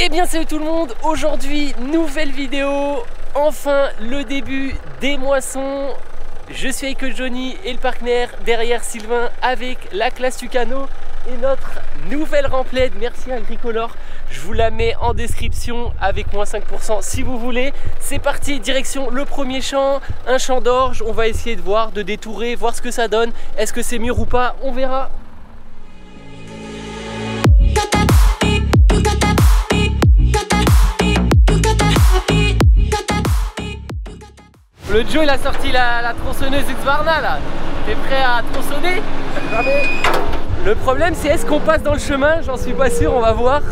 Eh bien salut tout le monde, aujourd'hui nouvelle vidéo, enfin le début des moissons. Je suis avec Johnny et le partenaire derrière Sylvain avec la classe Tucano et notre nouvelle remplette. Merci Agricolor, je vous la mets en description avec moins 5% si vous voulez. C'est parti, direction le premier champ, un champ d'orge. On va essayer de voir, de détourer, voir ce que ça donne. Est-ce que c'est mûr ou pas, on verra. Le Joe il a sorti la tronçonneuse Husqvarna là. T'es prêt à tronçonner? Jamais. Le problème c'est est-ce qu'on passe dans le chemin? J'en suis pas sûr, on va voir.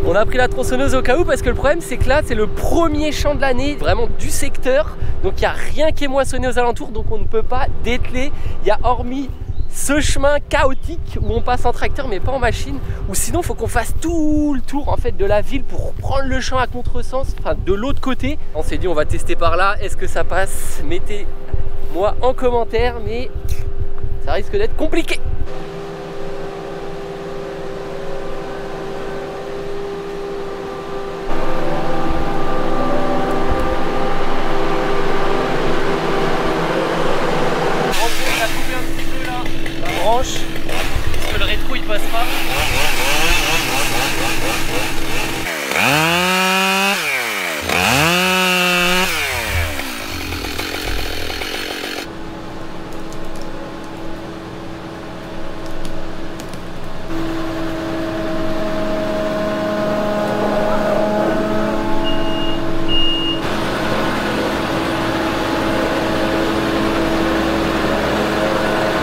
On a pris la tronçonneuse au cas où parce que le problème c'est que là c'est le premier champ de l'année vraiment du secteur. Donc il n'y a rien qui est moissonné aux alentours, donc on ne peut pas dételer. Il y a hormis ce chemin chaotique où on passe en tracteur mais pas en machine, ou sinon il faut qu'on fasse tout le tour en fait de la ville pour prendre le champ à contresens, enfin de l'autre côté. On s'est dit on va tester par là, est-ce que ça passe? Mettez-moi en commentaire, mais ça risque d'être compliqué. Parce que le rétro il passe pas.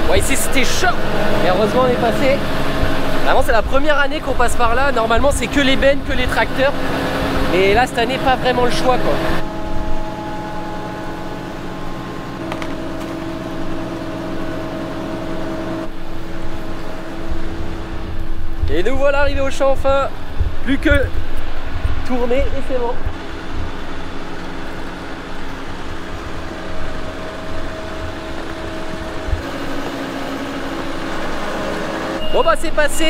Ouais, ici c'était chaud, mais heureusement on est passé. Vraiment c'est la première année qu'on passe par là. Normalement c'est que les bennes, que les tracteurs. Et là cette année pas vraiment le choix quoi. Et nous voilà arrivés au champ enfin. Plus que tourner et c'est bon. Bon bah c'est passé,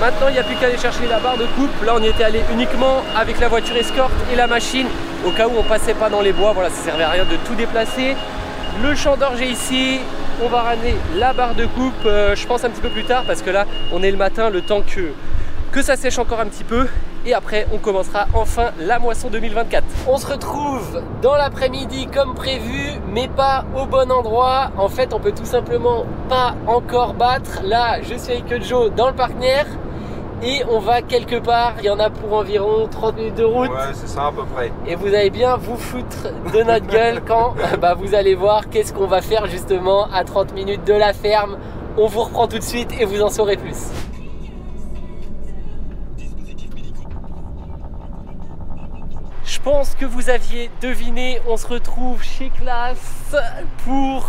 maintenant il n'y a plus qu'à aller chercher la barre de coupe. Là on y était allé uniquement avec la voiture escorte et la machine, au cas où on passait pas dans les bois, voilà ça servait à rien de tout déplacer. Le champ d'orge est ici, on va ramener la barre de coupe, je pense un petit peu plus tard parce que là on est le matin, le temps que ça sèche encore un petit peu. Et après on commencera enfin la moisson 2024. On se retrouve dans l'après-midi comme prévu, mais pas au bon endroit. En fait on peut tout simplement pas encore battre. Là je suis avec Joe dans le partenaire et on va quelque part. Il y en a pour environ 30 minutes de route. Ouais c'est ça à peu près. Et vous allez bien vous foutre de notre gueule quand bah, vous allez voir qu'est-ce qu'on va faire justement à 30 minutes de la ferme. On vous reprend tout de suite et vous en saurez plus. Je pense que vous aviez deviné, on se retrouve chez Classe pour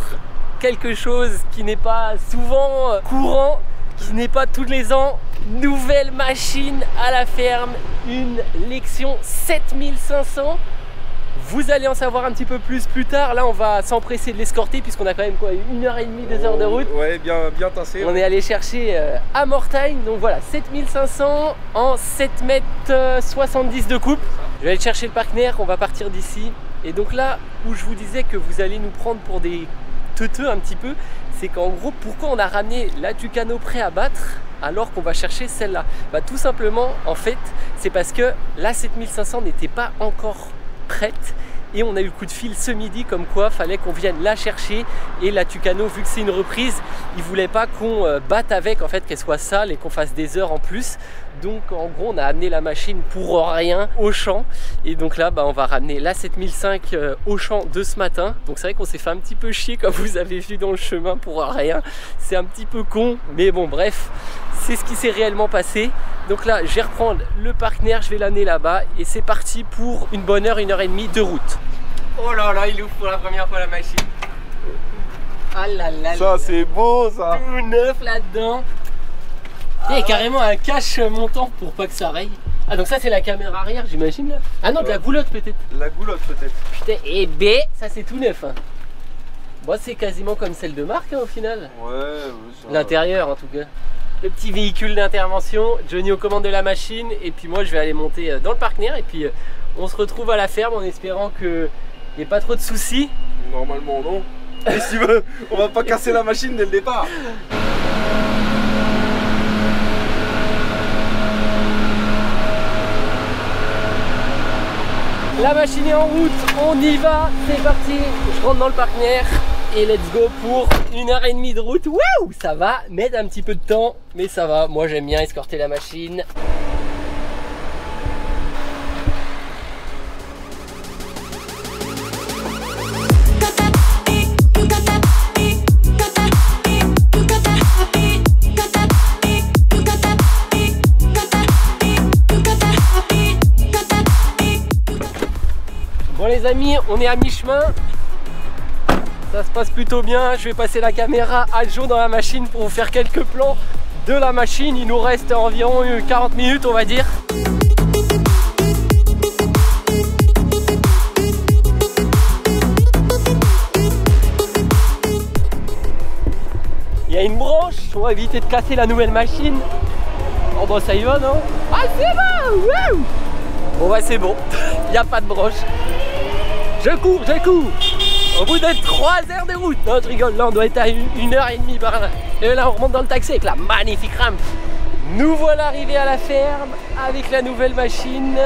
quelque chose qui n'est pas souvent courant, qui n'est pas tous les ans. Nouvelle machine à la ferme, une Lexion 7500. Vous allez en savoir un petit peu plus tard. Là on va s'empresser de l'escorter puisqu'on a quand même quoi, 1h30, 2 heures de route. Ouais, bien tassé. On est allé chercher à Mortagne, donc voilà, 7500 en 7,70 m de coupe. Je vais aller chercher le partenaire, on va partir d'ici. Et donc là où je vous disais que vous allez nous prendre pour des teuteux un petit peu, c'est qu'en gros pourquoi on a ramené la Tucano prêt à battre alors qu'on va chercher celle-là? Bah tout simplement en fait c'est parce que la 7500 n'était pas encore prête et on a eu le coup de fil ce midi comme quoi fallait qu'on vienne la chercher. Et la Tucano, vu que c'est une reprise, ils voulaient pas qu'on batte avec, en fait qu'elle soit sale et qu'on fasse des heures en plus. Donc en gros on a amené la machine pour rien au champ et donc là bah, on va ramener la 7005 au champ de ce matin. Donc c'est vrai qu'on s'est fait un petit peu chier comme vous avez vu dans le chemin pour rien, c'est un petit peu con mais bon bref c'est ce qui s'est réellement passé. Donc là je vais reprendre le partenaire, je vais l'amener là-bas et c'est parti pour une bonne heure, 1h30 de route. Oh là là, il ouvre pour la première fois la machine. Ah là là, ça c'est beau ça. Tout neuf là-dedans. Il y a carrément un cache montant pour pas que ça raye. Ah donc ça c'est la caméra arrière j'imagine là. Ah non de la goulotte peut-être. La goulotte peut-être. Putain et B ça c'est tout neuf hein. Bon c'est quasiment comme celle de marque hein, au final. Ouais, l'intérieur en tout cas. le petit véhicule d'intervention. Johnny aux commandes de la machine et puis moi je vais aller monter dans le partenaire et puis on se retrouve à la ferme en espérant qu'il n'y ait pas trop de soucis. Normalement non. Et si tu veux, on va pas casser la machine dès le départ. La machine est en route, on y va, c'est parti. Je rentre dans le partenaire et let's go pour 1h30 de route. Waouh, ça va mettre un petit peu de temps, mais ça va. Moi j'aime bien escorter la machine. Bon les amis, on est à mi-chemin. Ça se passe plutôt bien. Je vais passer la caméra à Joe dans la machine pour vous faire quelques plans de la machine. Il nous reste environ 40 minutes on va dire. Il y a une branche, on va éviter de casser la nouvelle machine. Oh bah ça y va non? Ah c'est bon! Wouh! Bon bah c'est bon, il n'y a pas de broche. Je cours. Au bout de 3 heures de route. Non je rigole, là on doit être à 1h30 par là. Et là on remonte dans le taxi avec la magnifique rame. Nous voilà arrivés à la ferme avec la nouvelle machine.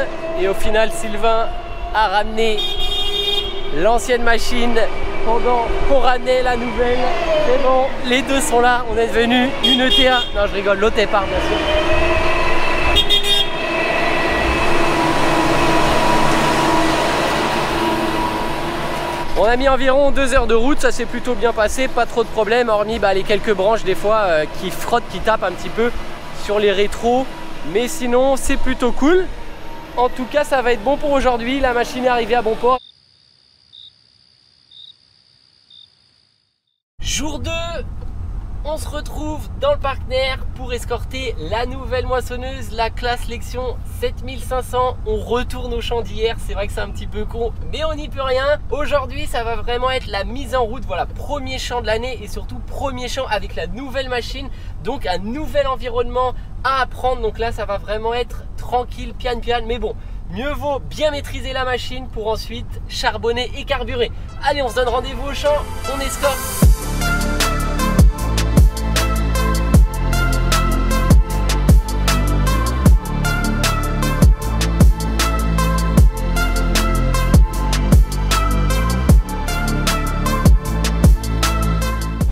Et au final Sylvain a ramené l'ancienne machine pendant qu'on ramenait la nouvelle. C'est bon, les deux sont là, on est devenu une ETA. Non je rigole, l'autre est part bien sûr. On a mis environ 2 heures de route, ça s'est plutôt bien passé, pas trop de problèmes, hormis les quelques branches des fois qui frottent, qui tapent un petit peu sur les rétros. Mais sinon, c'est plutôt cool. En tout cas, ça va être bon pour aujourd'hui, la machine est arrivée à bon port. Jour 2, on se retrouve dans le partenaire pour escorter la nouvelle moissonneuse, la classe Lexion 7500. On retourne au champ d'hier, c'est vrai que c'est un petit peu con, mais on n'y peut rien. Aujourd'hui, ça va vraiment être la mise en route, voilà, premier champ de l'année et surtout premier champ avec la nouvelle machine. Donc un nouvel environnement à apprendre, donc là ça va vraiment être tranquille, piano, mais bon. Mieux vaut bien maîtriser la machine pour ensuite charbonner et carburer. Allez, on se donne rendez-vous au champ, on escorte.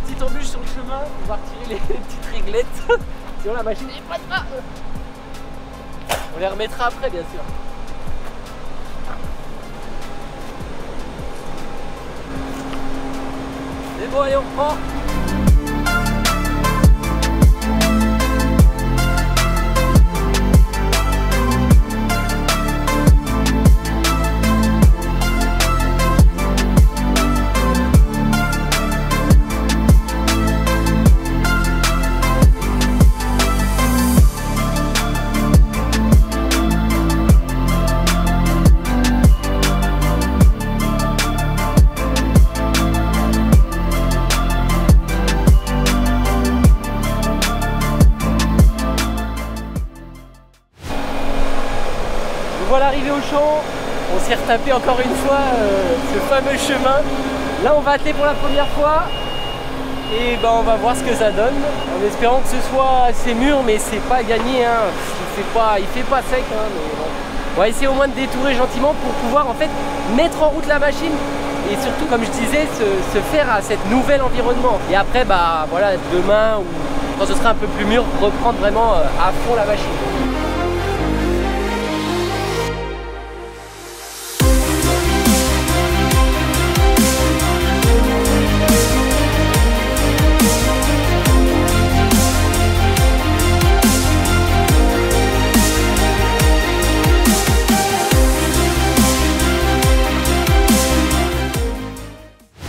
Petite embûche sur le chemin, on va retirer les petites réglettes. Sinon la machine est pas de pas. On les remettra après bien sûr. C'est bon, allez on reprend. Voilà, arrivé au champ, on s'est retapé encore une fois ce fameux chemin. Là on va atteler pour la première fois et on va voir ce que ça donne en espérant que ce soit assez mûr, mais c'est pas gagné hein. Il fait pas sec hein, mais bon. On va essayer au moins de détourer gentiment pour pouvoir en fait mettre en route la machine et surtout comme je disais se faire à cet nouvel environnement. Et après voilà, demain ou quand ce sera un peu plus mûr, reprendre vraiment à fond la machine.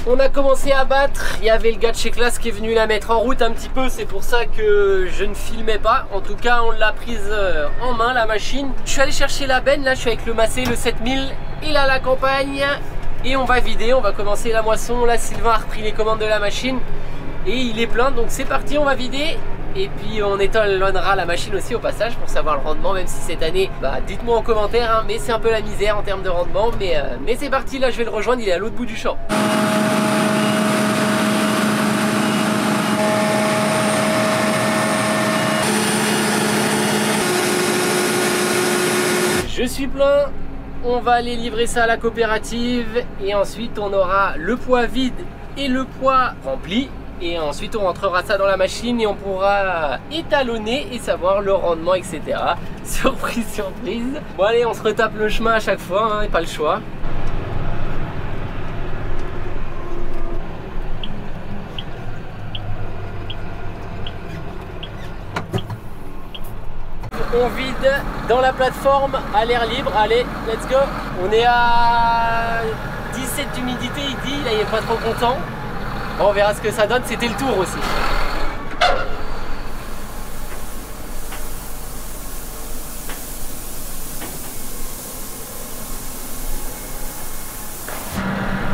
On a commencé à battre, il y avait le gars de chez Classe qui est venu la mettre en route un petit peu, c'est pour ça que je ne filmais pas. En tout cas, on l'a prise en main la machine. Je suis allé chercher la benne, là je suis avec le Massey, le 7000, il a la campagne et on va vider, on va commencer la moisson. Là Sylvain a repris les commandes de la machine et il est plein, donc c'est parti, on va vider Et puis on étalonnera la machine aussi au passage pour savoir le rendement, même si cette année, bah, dites-moi en commentaire, hein, mais c'est un peu la misère en termes de rendement. Mais c'est parti, là je vais le rejoindre, il est à l'autre bout du champ. Je suis plein, on va aller livrer ça à la coopérative et ensuite on aura le poids vide et le poids rempli. Et ensuite on rentrera ça dans la machine et on pourra étalonner et savoir le rendement, etc. Surprise, surprise. Bon allez, on se retape le chemin à chaque fois, hein, et pas le choix. On vide dans la plateforme à l'air libre. Allez, let's go. On est à 17 d'humidité, il dit, là il est pas trop content. Bon, on verra ce que ça donne, c'était le tour aussi.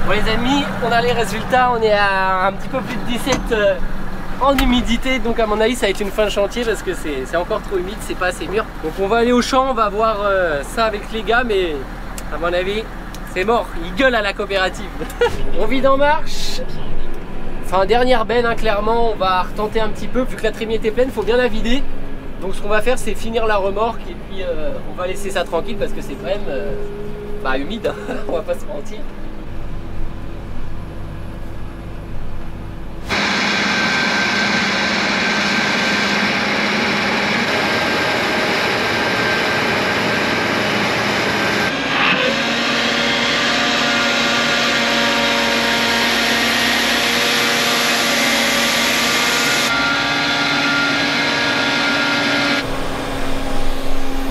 Bon les amis, on a les résultats, on est à un petit peu plus de 17 en humidité, donc à mon avis ça va être une fin de chantier parce que c'est encore trop humide, c'est pas assez mûr. Donc on va aller au champ, on va voir ça avec les gars, mais à mon avis c'est mort, ils gueulent à la coopérative. On vide en marche. Enfin, dernière benne, hein, clairement, on va retenter un petit peu. Vu que la trémie était pleine, il faut bien la vider. Donc ce qu'on va faire, c'est finir la remorque et puis on va laisser ça tranquille parce que c'est quand même humide, hein, on va pas se mentir.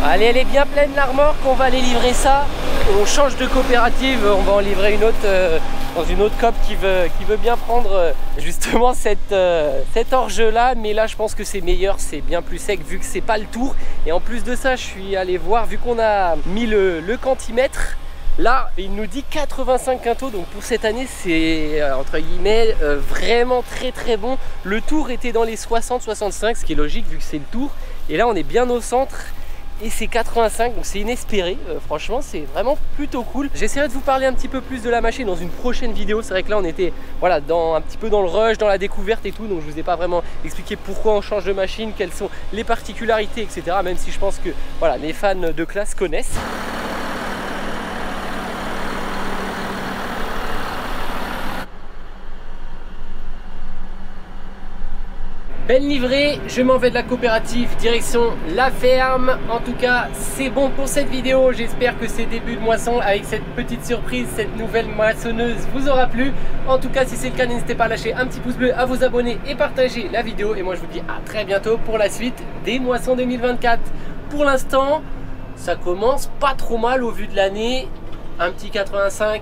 Allez, elle est bien pleine la remorque, on va aller livrer ça. On change de coopérative, on va en livrer une autre dans une autre coop qui veut bien prendre justement cette orge là. Mais là je pense que c'est meilleur, c'est bien plus sec vu que c'est pas le tour. Et en plus de ça, je suis allé voir, vu qu'on a mis le quantimètre, là il nous dit 85 quintaux. Donc pour cette année c'est entre guillemets vraiment très bon. Le tour était dans les 60-65, ce qui est logique vu que c'est le tour. Et là on est bien au centre. Et c'est 85, donc c'est inespéré, franchement c'est vraiment plutôt cool. J'essaierai de vous parler un petit peu plus de la machine dans une prochaine vidéo. C'est vrai que là on était voilà, un petit peu dans le rush, dans la découverte et tout. Donc je vous ai pas vraiment expliqué pourquoi on change de machine, quelles sont les particularités, etc. Même si je pense que voilà, les fans de classe connaissent. Belle livrée, je m'en vais de la coopérative, direction la ferme. En tout cas, c'est bon pour cette vidéo. J'espère que ces débuts de moisson avec cette petite surprise, cette nouvelle moissonneuse vous aura plu. En tout cas, si c'est le cas, n'hésitez pas à lâcher un petit pouce bleu, à vous abonner et partager la vidéo. Et moi, je vous dis à très bientôt pour la suite des moissons 2024. Pour l'instant, ça commence pas trop mal au vu de l'année. Un petit 85.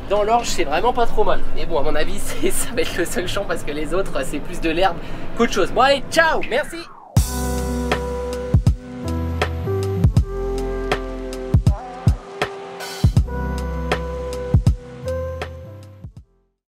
Dans l'orge, c'est vraiment pas trop mal. Mais bon, à mon avis, ça va être le seul champ parce que les autres, c'est plus de l'herbe qu'autre chose. Bon allez, ciao, merci.